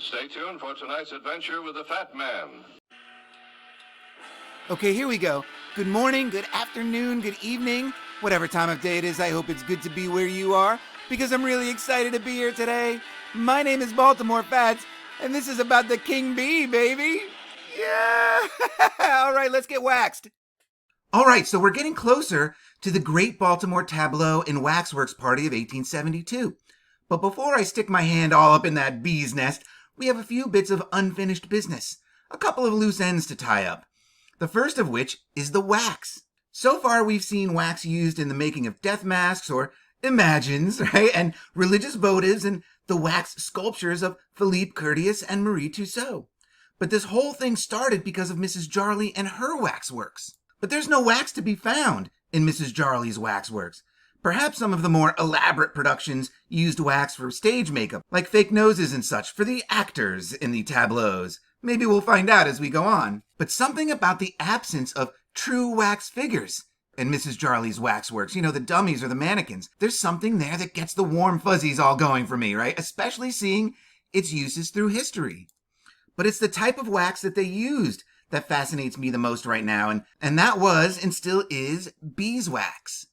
Stay tuned for tonight's adventure with the Fat Man. Okay, here we go. Good morning, good afternoon, good evening. Whatever time of day it is, I hope it's good to be where you are, because I'm really excited to be here today. My name is Baltimore Fats, and this is about the king bee, baby. Yeah! All right, let's get waxed. All right, so we're getting closer to the Great Baltimore Tableaux and Waxworks Party of 1872. But before I stick my hand all up in that bee's nest, we have a few bits of unfinished business, a couple of loose ends to tie up. The first of which is the wax. So far, we've seen wax used in the making of death masks or imagines, right? And religious votives and the wax sculptures of Philippe Curtius and Marie Tussaud. But this whole thing started because of Mrs. Jarley and her waxworks. But there's no wax to be found in Mrs. Jarley's waxworks. Perhaps some of the more elaborate productions used wax for stage makeup, like fake noses and such, for the actors in the tableaux. Maybe we'll find out as we go on. But something about the absence of true wax figures in Mrs. Jarley's waxworks, you know, the dummies or the mannequins. There's something there that gets the warm fuzzies all going for me, right? Especially seeing its uses through history. But it's the type of wax that they used that fascinates me the most right now, and that was, and still is, beeswax.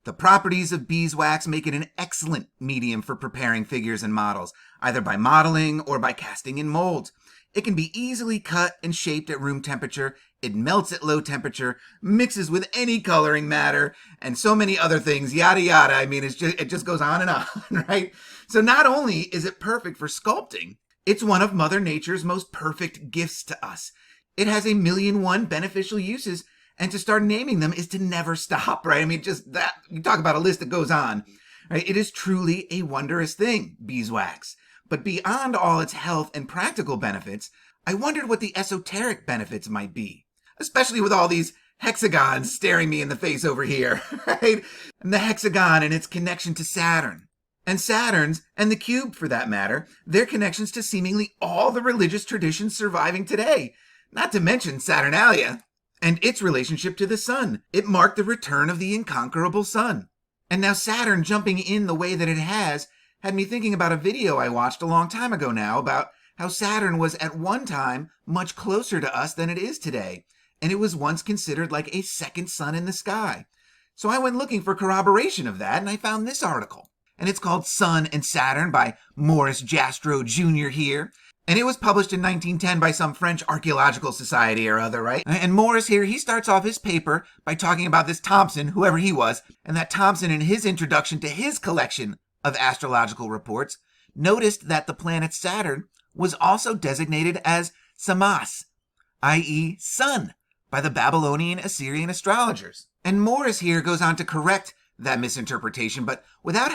The properties of beeswax make it an excellent medium for preparing figures and models, either by modeling or by casting in molds. It can be easily cut and shaped at room temperature, it melts at low temperature, mixes with any coloring matter, and so many other things, yada yada. I mean, it just goes on and on, right? So not only is it perfect for sculpting, it's one of Mother Nature's most perfect gifts to us. It has 1,000,001 beneficial uses, and to start naming them is to never stop, right? I mean, just that, you talk about a list that goes on, right? It is truly a wondrous thing, beeswax. But beyond all its health and practical benefits, I wondered what the esoteric benefits might be, especially with all these hexagons staring me in the face over here, right? And the hexagon and its connection to Saturn. And Saturn's, and the cube for that matter, their connections to seemingly all the religious traditions surviving today, not to mention Saturnalia. And its relationship to the sun. It marked the return of the incomparable sun. And now Saturn jumping in the way that it has had me thinking about a video I watched a long time ago now about how Saturn was at one time much closer to us than it is today. And it was once considered like a second sun in the sky. So I went looking for corroboration of that, and I found this article. And it's called Sun and Saturn by Maurice Jastrow Jr. here. And it was published in 1910 by some French archaeological society or other, right? And Morris here, he starts off his paper by talking about this Thompson, whoever he was, and that Thompson in his introduction to his collection of astrological reports noticed that the planet Saturn was also designated as Samas, i.e. sun, by the Babylonian Assyrian astrologers. And Morris here goes on to correct that misinterpretation, but without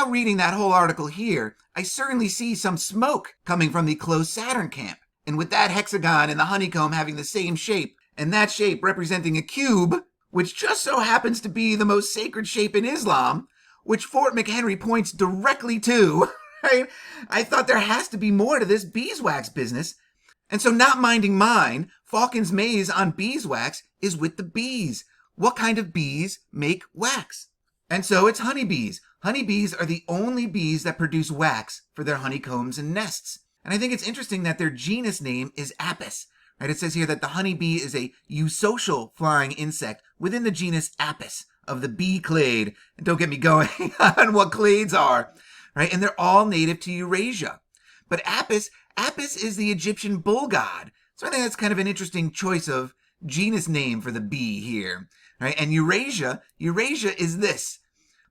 reading that whole article here, I certainly see some smoke coming from the close Saturn camp. And with that hexagon and the honeycomb having the same shape, and that shape representing a cube, which just so happens to be the most sacred shape in Islam, which Fort McHenry points directly to, right? I thought there has to be more to this beeswax business. And so, not minding mine, Falcon's maze on beeswax is with the bees. What kind of bees make wax? And so it's honeybees. Honeybees are the only bees that produce wax for their honeycombs and nests. And I think it's interesting that their genus name is Apis. Right? It says here that the honeybee is a eusocial flying insect within the genus Apis of the bee clade. And don't get me going on what clades are. Right? And they're all native to Eurasia. But Apis is the Egyptian bull god. So I think that's kind of an interesting choice of genus name for the bee here. Right? And Eurasia is this.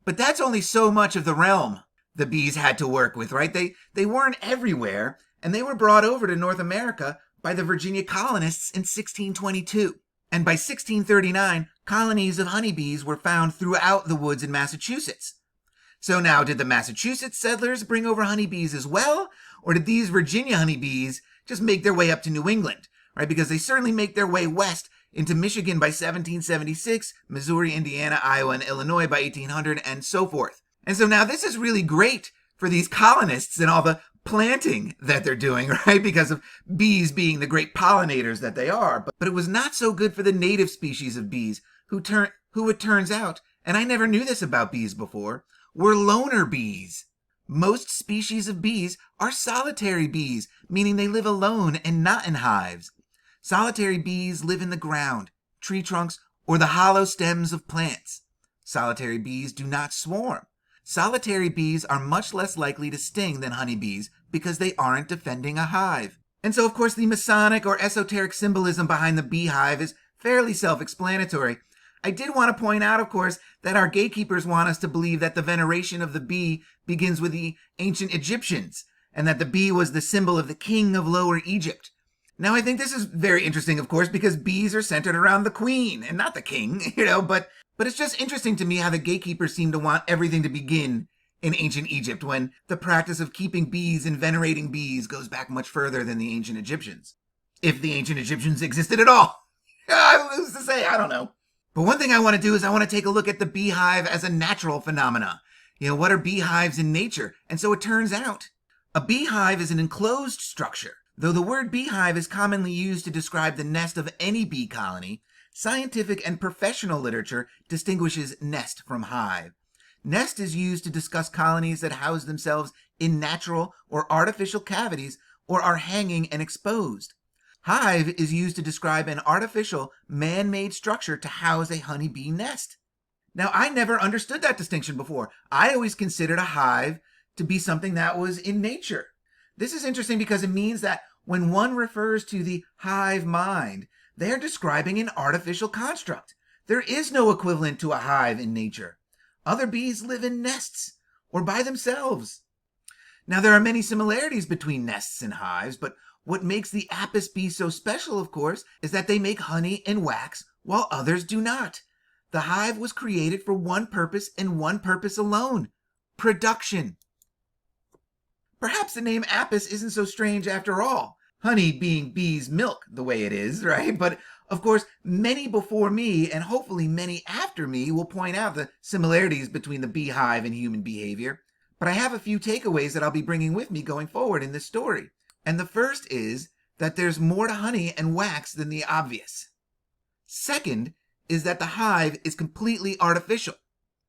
But that's only so much of the realm the bees had to work with, right? They weren't everywhere, and they were brought over to North America by the Virginia colonists in 1622. And by 1639, colonies of honeybees were found throughout the woods in Massachusetts. So now, did the Massachusetts settlers bring over honeybees as well? Or did these Virginia honeybees just make their way up to New England, right? Because they certainly make their way west into Michigan by 1776, Missouri, Indiana, Iowa, and Illinois by 1800, and so forth. And so now this is really great for these colonists and all the planting that they're doing, right? Because of bees being the great pollinators that they are. But it was not so good for the native species of bees, who it turns out, and I never knew this about bees before, were loner bees. Most species of bees are solitary bees, meaning they live alone and not in hives. Solitary bees live in the ground, tree trunks, or the hollow stems of plants. Solitary bees do not swarm. Solitary bees are much less likely to sting than honeybees because they aren't defending a hive. And so, of course, the Masonic or esoteric symbolism behind the beehive is fairly self-explanatory. I did want to point out, of course, that our gatekeepers want us to believe that the veneration of the bee begins with the ancient Egyptians, and that the bee was the symbol of the king of Lower Egypt. Now, I think this is very interesting, of course, because bees are centered around the queen and not the king, but it's just interesting to me how the gatekeepers seem to want everything to begin in ancient Egypt when the practice of keeping bees and venerating bees goes back much further than the ancient Egyptians. If the ancient Egyptians existed at all. Who's to say? I don't know. But one thing I want to do is I want to take a look at the beehive as a natural phenomena. What are beehives in nature? And so it turns out, a beehive is an enclosed structure. Though the word beehive is commonly used to describe the nest of any bee colony, scientific and professional literature distinguishes nest from hive. Nest is used to discuss colonies that house themselves in natural or artificial cavities or are hanging and exposed. Hive is used to describe an artificial, man-made structure to house a honeybee nest. Now, I never understood that distinction before. I always considered a hive to be something that was in nature. This is interesting because it means that when one refers to the hive mind, they are describing an artificial construct. There is no equivalent to a hive in nature. Other bees live in nests or by themselves. Now, there are many similarities between nests and hives, but what makes the apis bee so special, of course, is that they make honey and wax while others do not. The hive was created for one purpose and one purpose alone: production. Perhaps the name apis isn't so strange after all. Honey being bees' milk the way it is, right? But of course, many before me and hopefully many after me will point out the similarities between the beehive and human behavior. But I have a few takeaways that I'll be bringing with me going forward in this story. And the first is that there's more to honey and wax than the obvious. Second is that the hive is completely artificial.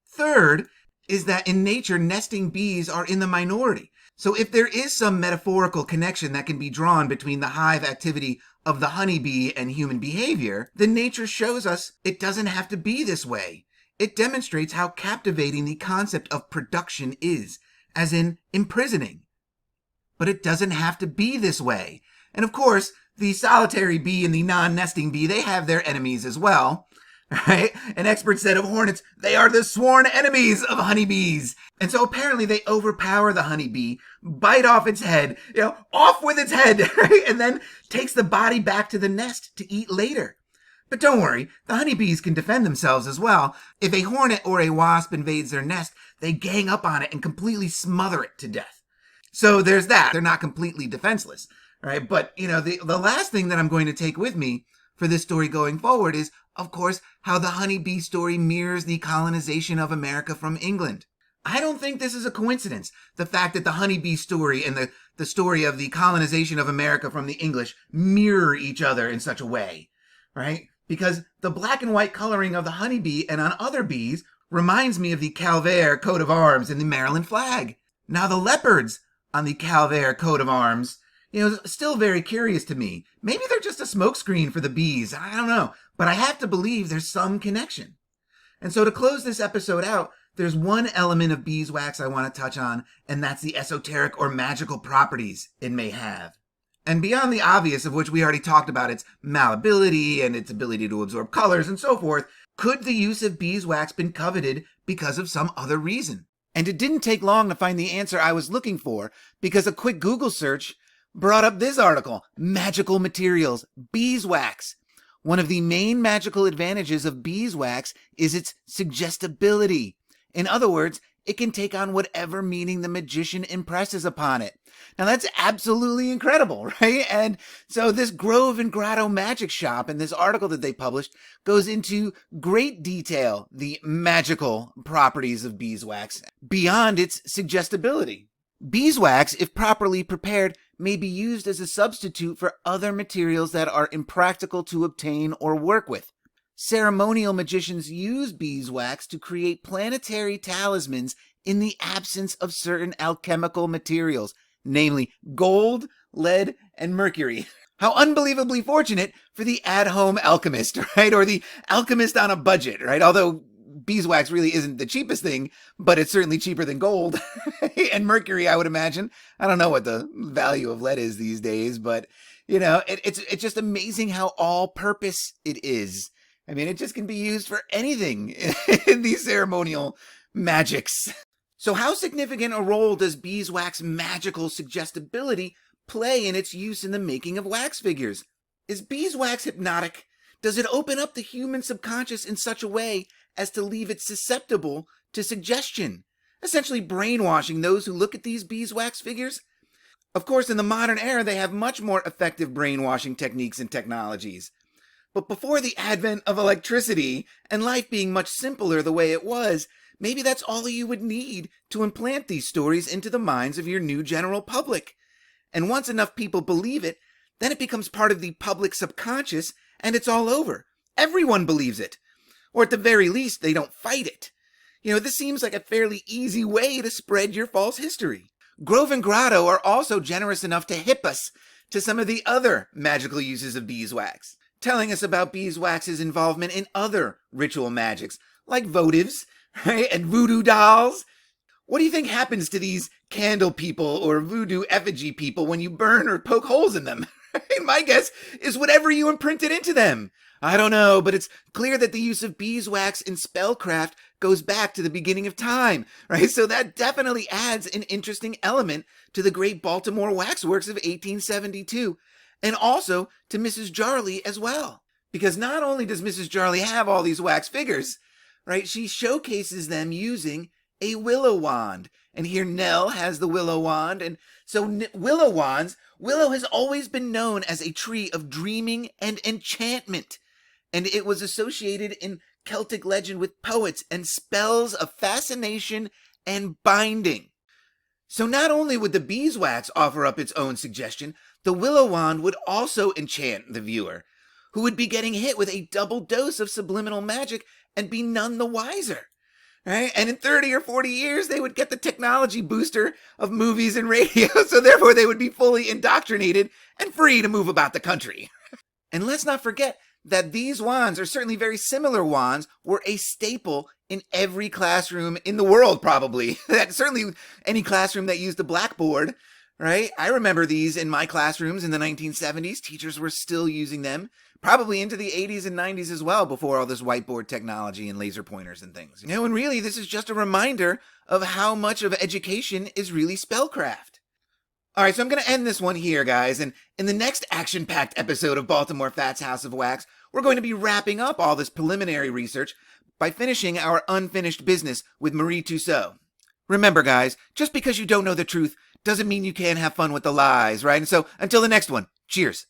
Third is that in nature, nesting bees are in the minority. So if there is some metaphorical connection that can be drawn between the hive activity of the honeybee and human behavior, then nature shows us it doesn't have to be this way. It demonstrates how captivating the concept of production is, as in imprisoning. But it doesn't have to be this way. And of course, the solitary bee and the non-nesting bee, they have their enemies as well. Right? An expert said of hornets, they are the sworn enemies of honeybees. And so apparently they overpower the honeybee, bite off its head, off with its head, right? And then takes the body back to the nest to eat later. But don't worry, the honeybees can defend themselves as well. If a hornet or a wasp invades their nest, they gang up on it and completely smother it to death. So there's that. They're not completely defenseless, right? But, the last thing that I'm going to take with me for this story going forward is, of course, how the honeybee story mirrors the colonization of America from England. I don't think this is a coincidence, the fact that the honeybee story and the story of the colonization of America from the English mirror each other in such a way, right? Because the black and white coloring of the honeybee and on other bees reminds me of the Calvaire coat of arms and the Maryland flag. Now the leopards on the Calvaire coat of arms, still very curious to me. Maybe they're just a smokescreen for the bees. I don't know. But I have to believe there's some connection. And so to close this episode out, there's one element of beeswax I want to touch on, and that's the esoteric or magical properties it may have. And beyond the obvious, of which we already talked about, its malleability and its ability to absorb colors and so forth, could the use of beeswax been coveted because of some other reason? And it didn't take long to find the answer I was looking for, because a quick Google search brought up this article: Magical Materials, Beeswax. One of the main magical advantages of beeswax is its suggestibility. In other words, it can take on whatever meaning the magician impresses upon it. Now that's absolutely incredible, right? And so this Grove and Grotto magic shop in this article that they published goes into great detail the magical properties of beeswax beyond its suggestibility. Beeswax, if properly prepared, may be used as a substitute for other materials that are impractical to obtain or work with. Ceremonial magicians use beeswax to create planetary talismans in the absence of certain alchemical materials, namely gold, lead, and mercury. How unbelievably fortunate for the at-home alchemist, right? Or the alchemist on a budget, right? Although beeswax really isn't the cheapest thing, but it's certainly cheaper than gold and mercury, I would imagine. I don't know what the value of lead is these days, but it's just amazing how all-purpose it is. I mean, it just can be used for anything in these ceremonial magics. So how significant a role does beeswax magical suggestibility play in its use in the making of wax figures? Is beeswax hypnotic? Does it open up the human subconscious in such a way as to leave it susceptible to suggestion, essentially brainwashing those who look at these beeswax figures? Of course, in the modern era, they have much more effective brainwashing techniques and technologies. But before the advent of electricity and life being much simpler the way it was, maybe that's all you would need to implant these stories into the minds of your new general public. And once enough people believe it, then it becomes part of the public subconscious and it's all over. Everyone believes it. Or at the very least, they don't fight it. This seems like a fairly easy way to spread your false history. Grove and Grotto are also generous enough to hip us to some of the other magical uses of beeswax, telling us about beeswax's involvement in other ritual magics, like votives, right, and voodoo dolls. What do you think happens to these candle people or voodoo effigy people when you burn or poke holes in them? My guess is whatever you imprinted into them. I don't know, but it's clear that the use of beeswax in spellcraft goes back to the beginning of time, right? So that definitely adds an interesting element to the great Baltimore waxworks of 1872, and also to Mrs. Jarley as well. Because not only does Mrs. Jarley have all these wax figures, right, she showcases them using a willow wand. And here Nell has the willow wand. And so willow wands, willow has always been known as a tree of dreaming and enchantment. And it was associated in Celtic legend with poets and spells of fascination and binding. So not only would the beeswax offer up its own suggestion, the willow wand would also enchant the viewer, who would be getting hit with a double dose of subliminal magic and be none the wiser. Right? And in 30 or 40 years, they would get the technology booster of movies and radio, so therefore they would be fully indoctrinated and free to move about the country. And let's not forget that these wands, or certainly very similar wands, were a staple in every classroom in the world, probably. That certainly any classroom that used a blackboard, right? I remember these in my classrooms in the 1970s. Teachers were still using them, probably into the 80s and 90s as well, before all this whiteboard technology and laser pointers and things. And really, this is just a reminder of how much of education is really spellcraft. All right, so I'm going to end this one here, guys. And in the next action-packed episode of Baltimore Fat's House of Wax, we're going to be wrapping up all this preliminary research by finishing our unfinished business with Marie Tussaud. Remember, guys, just because you don't know the truth doesn't mean you can't have fun with the lies, right? And so until the next one, cheers.